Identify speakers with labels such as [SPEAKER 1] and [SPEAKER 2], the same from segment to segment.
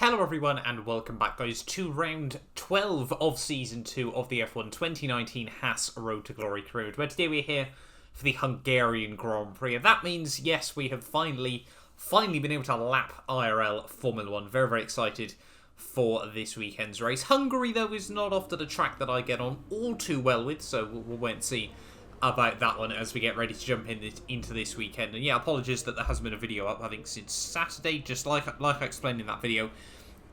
[SPEAKER 1] Hello everyone and welcome back guys to round 12 of season 2 of the F1 2019 HAAS Road to Glory career, where today we're here for the Hungarian Grand Prix. And that means, yes, we have finally been able to lap IRL Formula 1. Very, very excited for this weekend's race. Hungary, though, is not often a track that I get on all too well with, so we'll wait and see about that one as we get ready to jump into this weekend. And yeah, apologies that there hasn't been a video up, I think, since Saturday. Just like I explained in that video,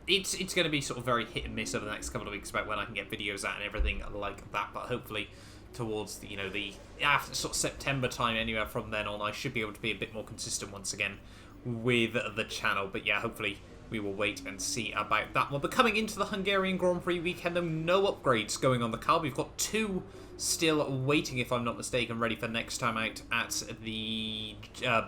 [SPEAKER 1] it's going to be sort of very hit and miss over the next couple of weeks about when I can get videos out and everything like that. But hopefully towards the, the after sort of September time, anywhere from then on, I should be able to be a bit more consistent once again with the channel. But yeah, hopefully we will wait and see about that one. But coming into the Hungarian Grand Prix weekend, though, no upgrades going on the car. We've got two still waiting, if I'm not mistaken, ready for next time out at the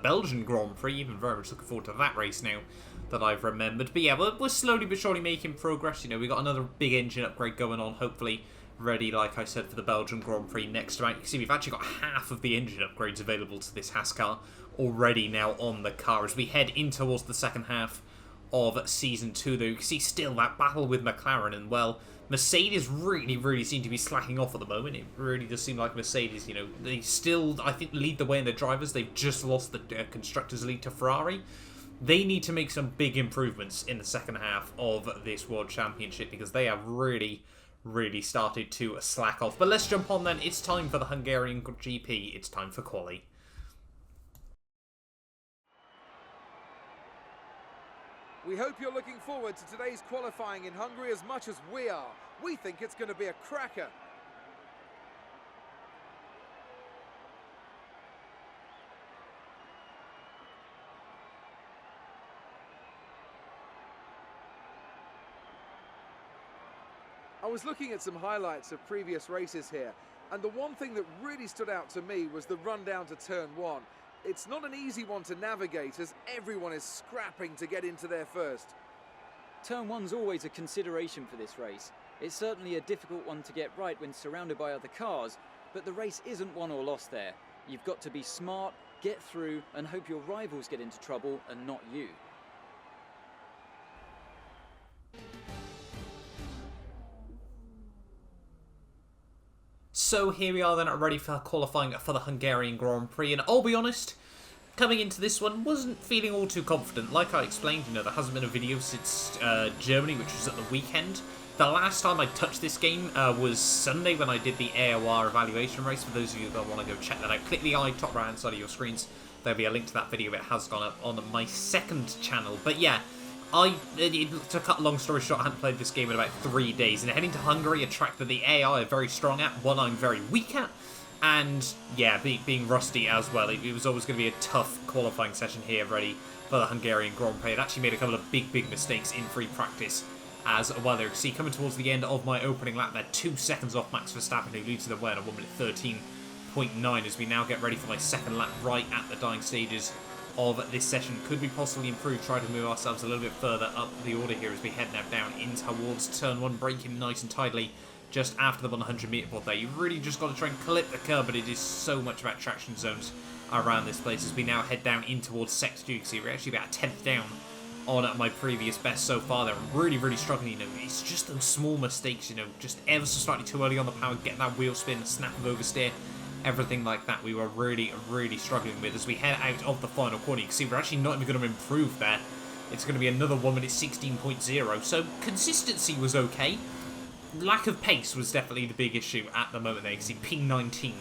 [SPEAKER 1] Belgian Grand Prix. Even very much looking forward to that race now that I've remembered. But yeah, we're slowly but surely making progress. We got another big engine upgrade going on, hopefully ready, like I said, for the Belgian Grand Prix next time out. You can see we've actually got half of the engine upgrades available to this HAAS car already now on the car as we head in towards the second half of Season 2, though. You can see still that battle with Mclaren, and well, Mercedes really seem to be slacking off at the moment. It really does seem like Mercedes, they still, I think, lead the way in the drivers. They've just lost the Constructors' League to Ferrari. They need to make some big improvements in the second half of this World Championship because they have really started to slack off. But let's jump on then. It's time for the Hungarian GP. It's time for quali.
[SPEAKER 2] We hope you're looking forward to today's qualifying in Hungary as much as we are. We think it's going to be a cracker. I was looking at some highlights of previous races here, and the one thing that really stood out to me was the run down to turn 1. It's not an easy one to navigate as everyone is scrapping to get into there first.
[SPEAKER 3] Turn 1's always a consideration for this race. It's certainly a difficult one to get right when surrounded by other cars, but the race isn't won or lost there. You've got to be smart, get through, and hope your rivals get into trouble and not you.
[SPEAKER 1] So here we are then, ready for qualifying for the Hungarian Grand Prix, and I'll be honest, coming into this one, wasn't feeling all too confident. Like I explained, there hasn't been a video since Germany, which was at the weekend. The last time I touched this game was Sunday when I did the AOR evaluation race. For those of you that want to go check that out, click the eye top right hand side of your screens. There'll be a link to that video. It has gone up on my second channel. But yeah, to cut a long story short, I hadn't played this game in about 3 days, and heading to Hungary, a track that the AI are very strong at, one I'm very weak at, and yeah, being rusty as well. It was always going to be a tough qualifying session here, ready for the Hungarian Grand Prix. I'd actually made a couple of big mistakes in free practice as well. There you can see, coming towards the end of my opening lap, they're 2 seconds off Max Verstappen, who leads to the win at 1:13.9, as we now get ready for my second lap right at the dying stages of this session. Could we possibly improve, try to move ourselves a little bit further up the order here as we head now down in towards turn 1, braking nice and tidily just after the 100 meter point there. You've really just got to try and clip the curb, but it is so much about traction zones around this place as we now head down in towards sector 2. You can see we're actually about a 10th down on my previous best so far there. I'm really struggling, it's just those small mistakes, just ever so slightly too early on the power, getting that wheel spin, snap of oversteer, everything like that we were really struggling with as we head out of the final corner. You can see we're actually not even going to improve there. It's going to be another 1:16.0, so consistency was okay. Lack of pace was definitely the big issue at the moment there. You can see P19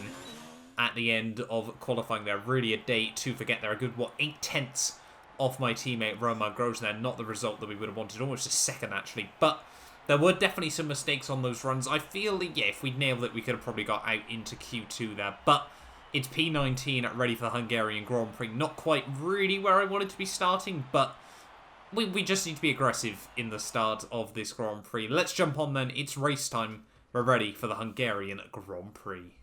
[SPEAKER 1] at the end of qualifying there. Really a day to forget there. A good, 8/10 off my teammate Roman Grosjean there. Not the result that we would have wanted, almost a second actually, but there were definitely some mistakes on those runs. I feel that, yeah, if we'd nailed it, we could have probably got out into Q2 there. But it's P19 ready for the Hungarian Grand Prix. Not quite really where I wanted to be starting, but we just need to be aggressive in the start of this Grand Prix. Let's jump on then. It's race time. We're ready for the Hungarian Grand Prix.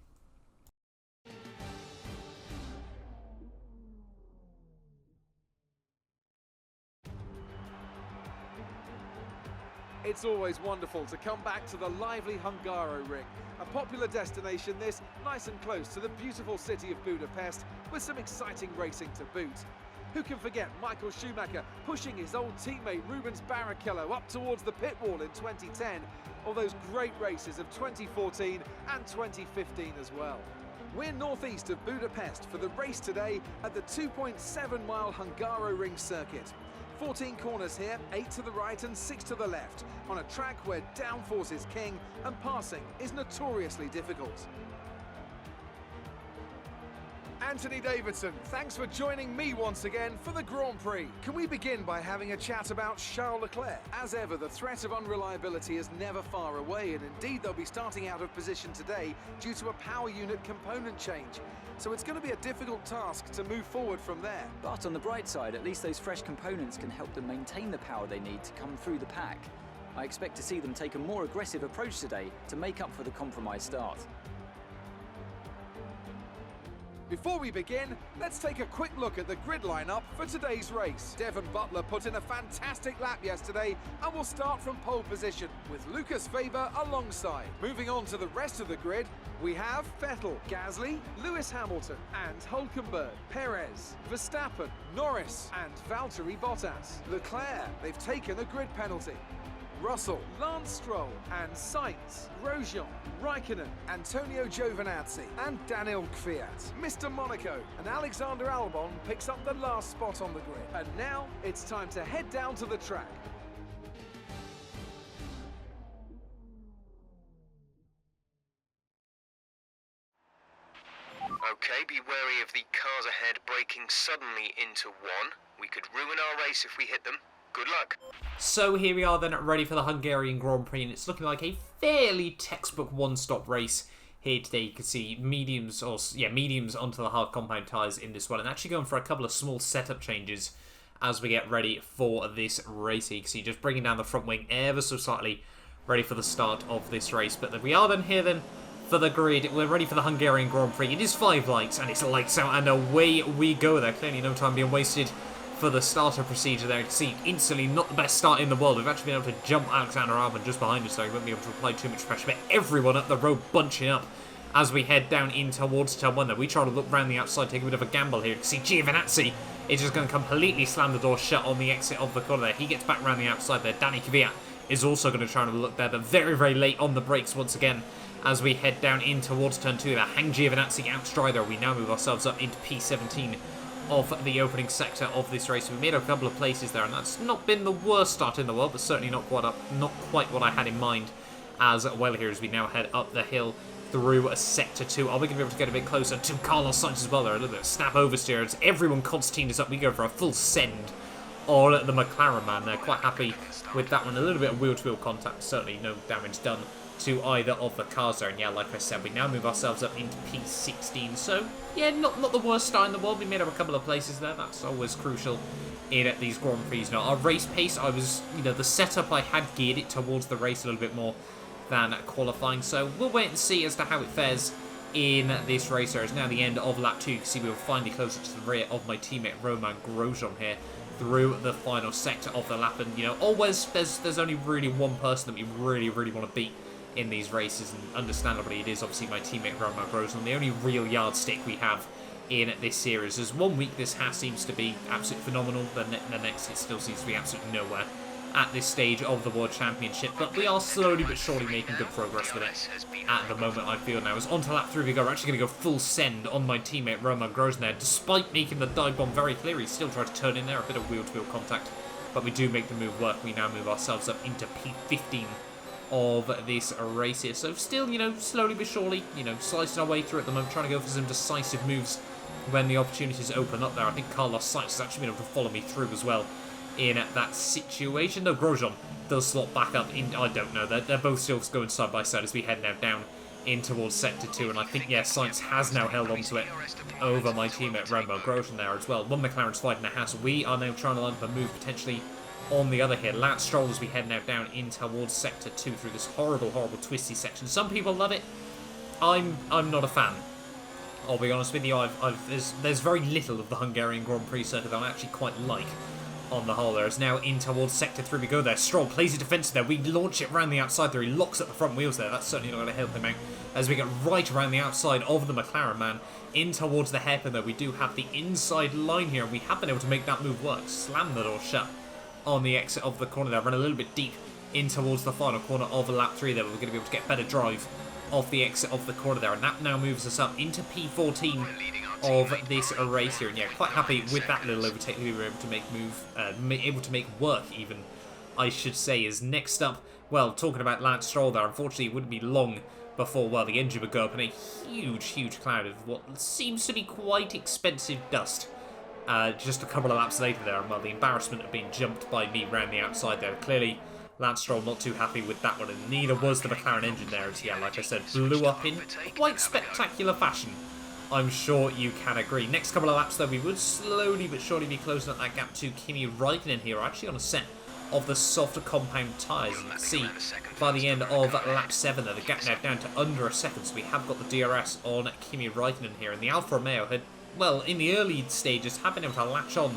[SPEAKER 2] It's always wonderful to come back to the lively Hungaro ring. A popular destination this, nice and close to the beautiful city of Budapest, with some exciting racing to boot. Who can forget Michael Schumacher pushing his old teammate Rubens Barrichello up towards the pit wall in 2010, or those great races of 2014 and 2015 as well. We're northeast of Budapest for the race today at the 2.7-mile Hungaroring circuit. 14 corners here, 8 to the right and 6 to the left, on a track where downforce is king and passing is notoriously difficult. Anthony Davidson, thanks for joining me once again for the Grand Prix. Can we begin by having a chat about Charles Leclerc? As ever, the threat of unreliability is never far away, and indeed they'll be starting out of position today due to a power unit component change. So it's going to be a difficult task to move forward from there.
[SPEAKER 3] But on the bright side, at least those fresh components can help them maintain the power they need to come through the pack. I expect to see them take a more aggressive approach today to make up for the compromised start.
[SPEAKER 2] Before we begin, let's take a quick look at the grid lineup for today's race. Devon Butler put in a fantastic lap yesterday and will start from pole position with Lucas Faber alongside. Moving on to the rest of the grid, we have Vettel, Gasly, Lewis Hamilton and Hülkenberg, Perez, Verstappen, Norris and Valtteri Bottas. Leclerc, they've taken a grid penalty. Russell, Lance Stroll and Sainz, Grosjean, Raikkonen, Antonio Giovinazzi and Daniel Kvyat. Mr. Monaco and Alexander Albon picks up the last spot on the grid. And now it's time to head down to the track.
[SPEAKER 4] Okay, be wary of the cars ahead braking suddenly into one. We could ruin our race if we hit them. Good luck.
[SPEAKER 1] So here we are then, ready for the Hungarian Grand Prix, and it's looking like a fairly textbook one-stop race here today. You can see mediums onto the hard compound tyres in this one, and actually going for a couple of small setup changes as we get ready for this race. You can see just bringing down the front wing ever so slightly, ready for the start of this race. But we are then here then for the grid. We're ready for the Hungarian Grand Prix. It is 5 lights, and it's lights out, and away we go there. Clearly no time being wasted for the starter procedure there. You can see instantly not the best start in the world. We've actually been able to jump Alexander Albon just behind us, so he won't be able to apply too much pressure. But everyone up the road bunching up as we head down in towards turn 1 there. We try to look round the outside, take a bit of a gamble here. You can see Giovinazzi is just going to completely slam the door shut on the exit of the corner there. He gets back round the outside there. Danny Kvyat is also going to try and look there, but very, very late on the brakes once again as we head down in towards turn 2 there. Hang Giovinazzi out strider. We now move ourselves up into P17 of the opening sector of this race. We've made a couple of places there, and that's not been the worst start in the world, but certainly not quite what I had in mind as well here as we now head up the hill through sector 2. Are we going to be able to get a bit closer to Carlos Sainz as well there? A little bit of snap oversteer as everyone Constantine is up. We go for a full send on the Mclaren man. They're quite happy with that one. A little bit of wheel-to-wheel contact, certainly no damage done to either of the cars there. And yeah, like I said, we now move ourselves up into P16. So yeah, not the worst start in the world. We made up a couple of places there. That's always crucial in these Grand Prix. Now, our race pace, the setup I had geared it towards the race a little bit more than qualifying. So we'll wait and see as to how it fares in this race. There is now the end of lap 2. You can see we were finally closer to the rear of my teammate Romain Grosjean here through the final sector of the lap. And always there's only really one person that we really want to beat in these races, and understandably it is obviously my teammate Romain Grosjean, the only real yardstick we have in this series. As 1 week this HAAS seems to be absolutely phenomenal, the next it still seems to be absolutely nowhere at this stage of the World Championship, but we are slowly but surely making good progress with it at the moment, I feel now. As onto lap 3 we go. We're actually going to go full send on my teammate Romain Grosjean there. Despite making the dive bomb very clear, he still tried to turn in there, a bit of wheel-to-wheel contact, but we do make the move work. We now move ourselves up into P15 of this race here. So still, slowly but surely, slicing our way through at the moment, trying to go for some decisive moves when the opportunities open up there. I think Carlos Sainz has actually been able to follow me through as well in that situation. Though Grosjean does slot back up in, I don't know, they're both still going side by side as we head now down in towards sector 2, and I think, yeah, Sainz has now held on to it over my teammate Romain Grosjean there as well. One McLaren's fighting the HAAS. We are now trying to line up a move potentially on the other here. Lance Stroll as we head now down in towards sector 2 through this horrible twisty section. Some people love it. I'm not a fan. I'll be honest with you. There's very little of the Hungarian Grand Prix circuit that I actually quite like. on the whole. There is now in towards Sector 3 we go there. Stroll plays a defensive there. We launch it around the outside there. He locks up the front wheels there. That's certainly not going to help him out as we get right around the outside of the Mclaren, man. In towards the hairpin though. We do have the inside line here. We have been able to make that move work. Slam the door shut on the exit of the corner there. Run a little bit deep in towards the final corner of lap 3 there. We're going to be able to get better drive off the exit of the corner there. And that now moves us up into P14 of this race here. And yeah, quite happy with that little overtake we were able to make work even, I should say. Is next up, well, talking about Lance Stroll there, unfortunately it wouldn't be long before, well, the engine would go up in a huge cloud of what seems to be quite expensive dust. Just a couple of laps later there, and well, the embarrassment of being jumped by me round the outside there. Clearly, Lance Stroll not too happy with that one, and neither was the McLaren engine there, as yeah, like I said, blew up in quite spectacular fashion. I'm sure you can agree. Next couple of laps though, we would slowly but surely be closing up that gap to Kimi Räikkönen here, actually on a set of the softer compound tyres. You can see by the end of lap 7 there, the gap now down to under a second, so we have got the DRS on Kimi Räikkönen here, and the Alfa Romeo had, well, in the early stages, have been able to latch on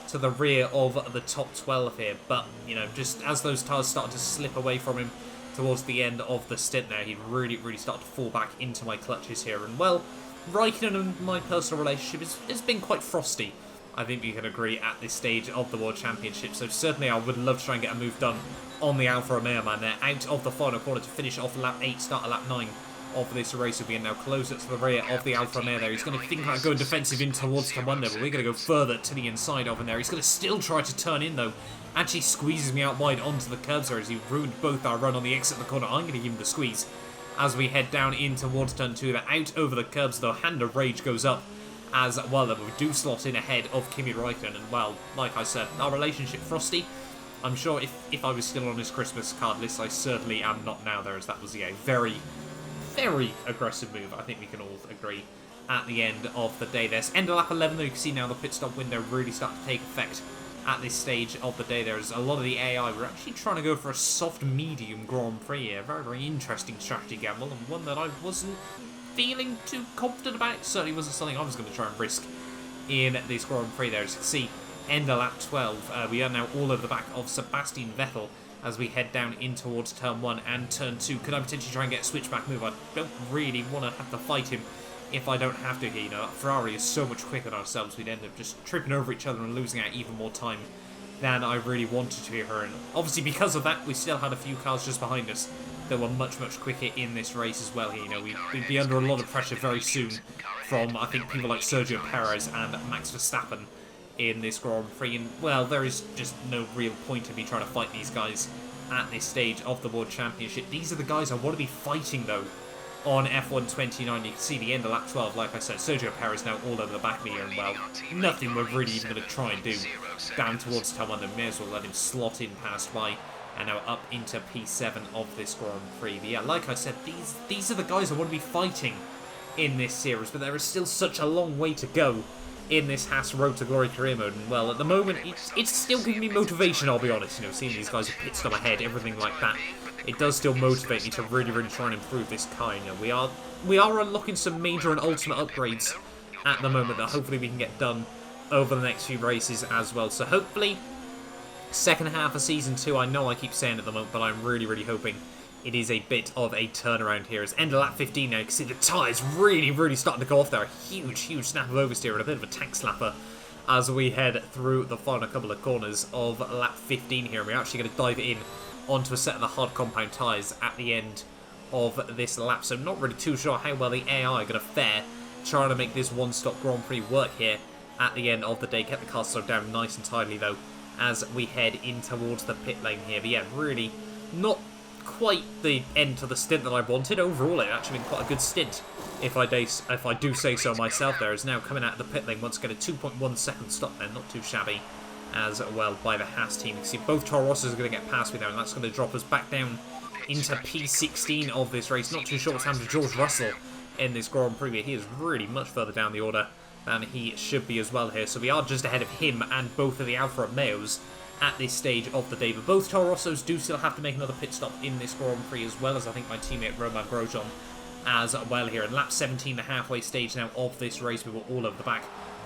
[SPEAKER 1] to the rear of the top 12 here, but, you know, just as those tyres started to slip away from him towards the end of the stint there, he'd really started to fall back into my clutches here, and, well, Räikkönen and my personal relationship has been quite frosty, I think we can agree, at this stage of the World Championship, so certainly I would love to try and get a move done on the Alfa Romeo, man. They're out of the final corner to finish off lap 8, start of lap 9 of this race. Will be now closer to the rear of the Alfa Romeo there. He's going to think about going defensive in towards turn 1 there, but we're going to go further to the inside of him there. He's going to still try to turn in though. Actually squeezes me out wide onto the curbs there as he ruined both our run on the exit of the corner. I'm going to give him the squeeze as we head down in towards turn 2. They're out over the curbs though. Hand of Rage goes up as well. We do slot in ahead of Kimi Räikkönen, and well, like I said, our relationship frosty. I'm sure if I was still on his Christmas card list, I certainly am not now there, as that was a very aggressive move, I think we can all agree, at the end of the day. There's end of lap 11 though. You can see now the pit stop window really starting to take effect at this stage of the day. There's a lot of the AI. We're actually trying to go for a soft medium Grand Prix here. Very interesting strategy gamble, and one that I wasn't feeling too confident about. It certainly wasn't something I was going to try and risk in this Grand Prix there. As you can see, end of lap 12. We are now all over the back of Sebastian Vettel as we head down in towards turn 1 and turn 2. Could I potentially try and get a switchback move? I don't really want to have to fight him if I don't have to here. You know, Ferrari is so much quicker than ourselves. We'd end up just tripping over each other and losing out even more time than I really wanted to here. And obviously because of that, we still had a few cars just behind us that were much quicker in this race as well here. You know, we'd be under a lot of pressure very soon from, I think, people like Sergio Perez and Max Verstappen in this Grand Prix, and well, there is just no real point in me trying to fight these guys at this stage of the World Championship. These are the guys I want to be fighting though on F1 29. You can see the end of lap 12, like I said, Sergio Perez now all over the back of me here, and well, nothing we're really even going to try and do down towards turn 1. Then may as well let him slot in past by, and now up into P7 of this Grand Prix. But yeah, like I said, these are the guys I want to be fighting in this series, but there is still such a long way to go in this HAAS Road to Glory career mode, and well, at the moment it's still giving me motivation, I'll be honest. You know, seeing these guys pit stop ahead, everything like that, it does still motivate me to really try and improve this car. You know, we are unlocking some major and ultimate upgrades at the moment that hopefully we can get done over the next few races as well. So hopefully second half of season 2, I know I keep saying at the moment, but I'm really hoping it is a bit of a turnaround here. It's end of lap 15 now. You can see the tyres really starting to go off there. A huge snap of oversteer and a bit of a tank slapper as we head through the final couple of corners of lap 15 here. And we're actually going to dive in onto a set of the hard compound tyres at the end of this lap. So I'm not really too sure how well the AI are going to fare trying to make this one-stop Grand Prix work here at the end of the day. Kept the car slowed down nice and tidily though as we head in towards the pit lane here. But yeah, really not quite the end to the stint that I wanted. Overall, it actually been quite a good stint, if I do say so myself. There is now coming out of the pit lane once again, a 2.1 second stop there, not too shabby as well by the HAAS team. You can see both Toro Rossos are going to get past me there, and that's going to drop us back down into P16 of this race. Not too sure what's happened to George Russell in this Grand Prix. He is really much further down the order than he should be as well here. So we are just ahead of him and both of the Alfa Romeos at this stage of the day. But both Toro Rossos do still have to make another pit stop in this Grand Prix, as well as I think my teammate Romain Grosjean as well here. And lap 17, the halfway stage now of this race, we were all over the back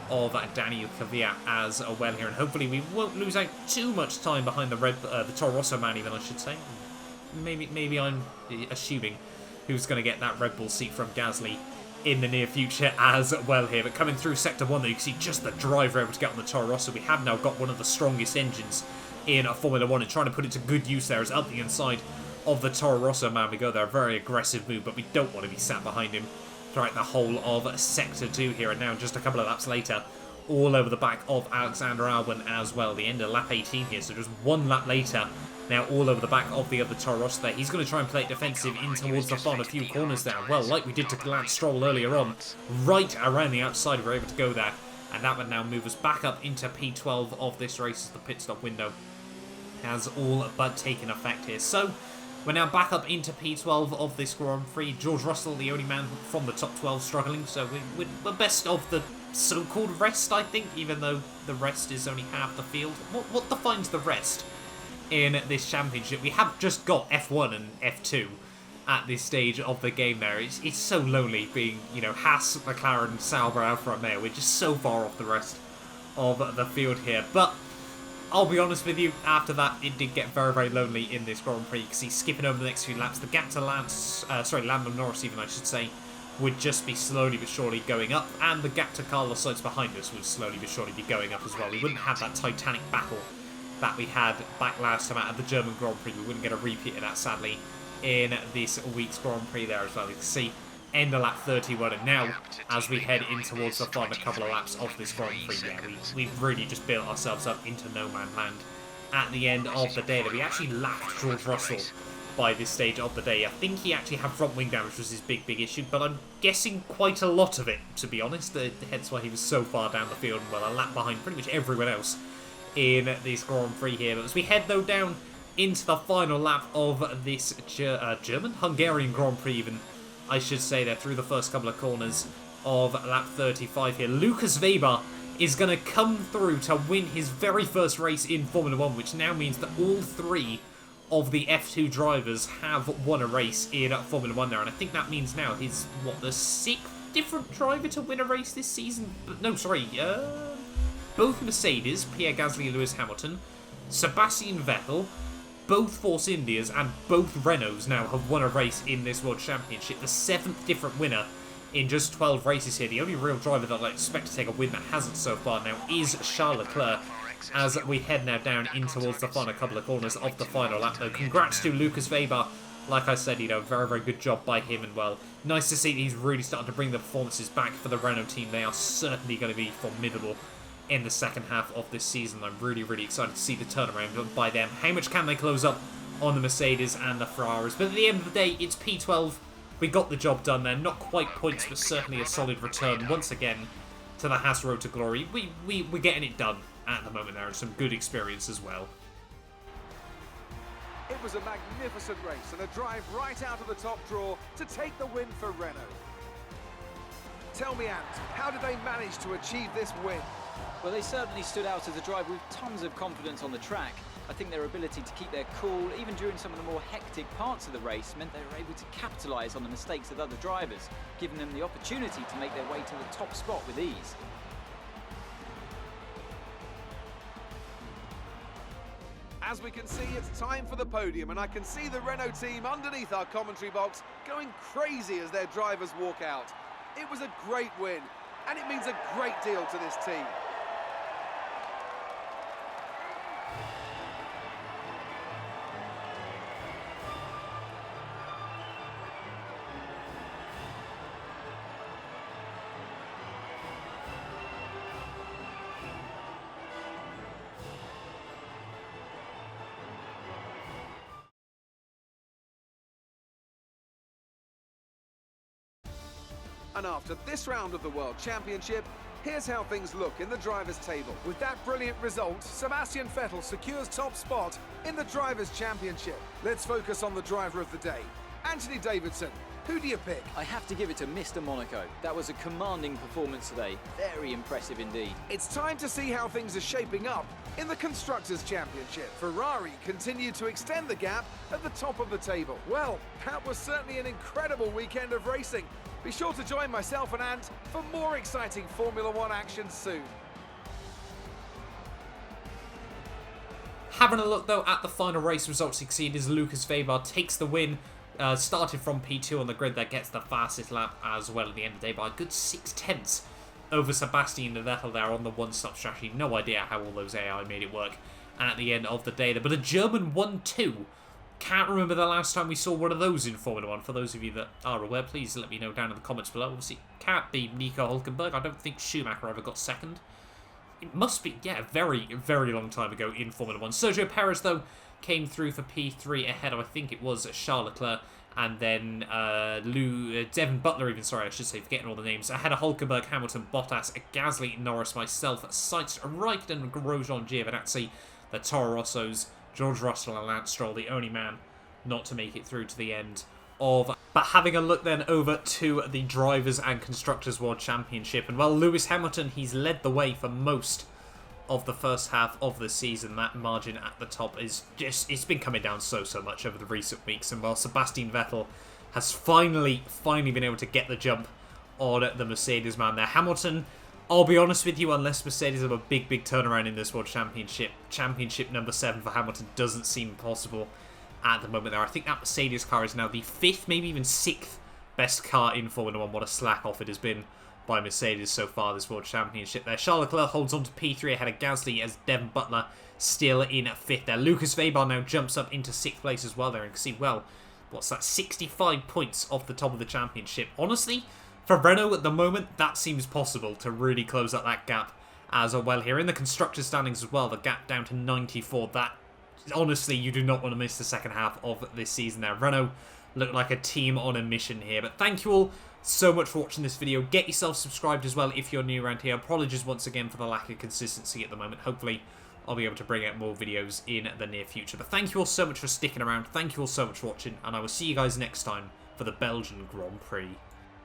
[SPEAKER 1] of Daniel Kvyat as well here, and hopefully we won't lose out too much time behind the Toro Rosso man, even, I should say. Maybe I'm assuming who's going to get that Red Bull seat from Gasly in the near future as well here. But coming through Sector 1, though, you can see just the driver able to get on the Toro Rosso. We have now got one of the strongest engines in Formula 1, and trying to put it to good use there is up the inside of the Toro Rosso man. We go there, a very aggressive move, but we don't want to be sat behind him throughout the whole of Sector 2 here. And now just a couple of laps later, all over the back of Alexander Albon as well. The end of lap 18 here, so just one lap later, now all over the back of the other Toro Rosso there. He's going to try and play it defensive in towards the final few corners there. Well, like we did to Lance Stroll earlier on, right around the outside, we're able to go there. And that would now move us back up into P12 of this race as the pit stop window has all but taken effect here. So we're now back up into P12 of this Grand Prix. George Russell, the only man from the top 12 struggling, so we're best of the so-called rest, I think, even though the rest is only half the field. What defines the rest in this championship? We have just got F1 and F2 at this stage of the game there. It's so lonely being, you know, HAAS, McLaren, Sauber, Alfa Romeo. We're just so far off the rest of the field here. But I'll be honest with you, after that, it did get very, very lonely in this Grand Prix. You can see skipping over the next few laps, the gap to Lando Norris, even, I should say, would just be slowly but surely going up, and the gap to Carlos Sainz behind us would slowly but surely be going up as well. We wouldn't have that titanic battle that we had back last time out of the German Grand Prix. We wouldn't get a repeat of that, sadly, in this week's Grand Prix there as well. You can see end of lap 31, and now as we head in towards the final couple of laps of this Grand Prix, yeah, we've really just built ourselves up into no man land at the end of the day. That we actually lapped George Russell by this stage of the day. I think he actually had front wing damage, which was his big issue, but I'm guessing quite a lot of it, to be honest. Hence why he was so far down the field, and well, a lap behind pretty much everyone else in this Grand Prix here. But as we head, though, down into the final lap of this Hungarian Grand Prix, even, I should say, there through the first couple of corners of lap 35 here, Lucas Weber is going to come through to win his very first race in Formula 1, which now means that all three of the F2 drivers have won a race in Formula 1 there, and I think that means now he's, what, the 6th different driver to win a race this season? No, sorry, both Mercedes, Pierre Gasly, Lewis Hamilton, Sebastian Vettel, both Force Indias and both Renaults now have won a race in this World Championship. The 7th different winner in just 12 races here. The only real driver that I expect to take a win that hasn't so far now is Charles Leclerc, as we head now down in towards the final couple of corners of the final lap. Though, congrats to Lucas Weber. Like I said, you know, very, very good job by him, and well, nice to see that he's really starting to bring the performances back for the Renault team. They are certainly going to be formidable in the second half of this season. I'm really, really excited to see the turnaround by them. How much can they close up on the Mercedes and the Ferraris? But at the end of the day, it's P12. We got the job done there. Not quite points, but certainly a solid return once again to the HAAS Road to Glory. We're getting it done at the moment there, and some good experience as well.
[SPEAKER 2] It was a magnificent race and a drive right out of the top draw to take the win for Renault. Tell me, Ant, how did they manage to achieve this win?
[SPEAKER 3] Well, they certainly stood out as a driver with tons of confidence on the track. I think their ability to keep their cool, even during some of the more hectic parts of the race, meant they were able to capitalise on the mistakes of other drivers, giving them the opportunity to make their way to the top spot with ease.
[SPEAKER 2] As we can see, it's time for the podium, and I can see the Renault team underneath our commentary box going crazy as their drivers walk out. It was a great win, and it means a great deal to this team. And after this round of the World Championship, here's how things look in the Drivers' Table. With that brilliant result, Sebastian Vettel secures top spot in the Drivers' Championship. Let's focus on the driver of the day, Anthony Davidson. Who do you pick?
[SPEAKER 3] I have to give it to Mr. Monaco. That was a commanding performance today. Very impressive indeed.
[SPEAKER 2] It's time to see how things are shaping up in the Constructors' Championship. Ferrari continued to extend the gap at the top of the table. Well, that was certainly an incredible weekend of racing, Be sure to join myself and Ant for more exciting Formula One action soon.
[SPEAKER 1] Having a look, though, at the final race results, you can see as Lucas Weber takes the win. Started from P2 on the grid, that gets the fastest lap as well at the end of the day by a good 6/10 over Sebastian Vettel there on the one-stop strategy. No idea how all those AI made it work at the end of the day there. But a German 1-2. Can't remember the last time we saw one of those in Formula 1. For those of you that are aware, please let me know down in the comments below. Obviously, can't be Nico Hülkenberg. I don't think Schumacher ever got second. It must be, yeah, very, very long time ago in Formula 1. Sergio Perez, though, came through for P3 ahead of, I think it was Charles Leclerc, and then Devin Butler even, sorry, I should say, forgetting all the names. Ahead of Hülkenberg, Hamilton, Bottas, Gasly, Norris, myself, Seitz, Raikkonen, Grosjean, Giovinazzi, the Toro Rossos, George Russell and Lance Stroll, the only man not to make it through to the end of. But having a look then over to the Drivers' and Constructors' World Championship, and well, Lewis Hamilton, he's led the way for most of the first half of the season. That margin at the top is just, it's been coming down so much over the recent weeks, and while Sebastian Vettel has finally been able to get the jump on the Mercedes man there. Hamilton, I'll be honest with you, unless Mercedes have a big turnaround in this World Championship, Championship number 7 for Hamilton doesn't seem possible at the moment there. I think that Mercedes car is now the 5th, maybe even 6th best car in Formula 1. What a slack off it has been by Mercedes so far this World Championship there. Charles Leclerc holds on to P3 ahead of Gasly as Devin Butler still in 5th there. Lucas Weber now jumps up into 6th place as well there, and you can see, well, what's that, 65 points off the top of the championship. Honestly, for Renault at the moment, that seems possible to really close up that gap as well here. In the Constructors' standings as well, the gap down to 94. That, honestly, you do not want to miss the second half of this season there. Renault look like a team on a mission here. But thank you all so much for watching this video. Get yourself subscribed as well if you're new around here. Apologies once again for the lack of consistency at the moment. Hopefully, I'll be able to bring out more videos in the near future. But thank you all so much for sticking around. Thank you all so much for watching. And I will see you guys next time for the Belgian Grand Prix.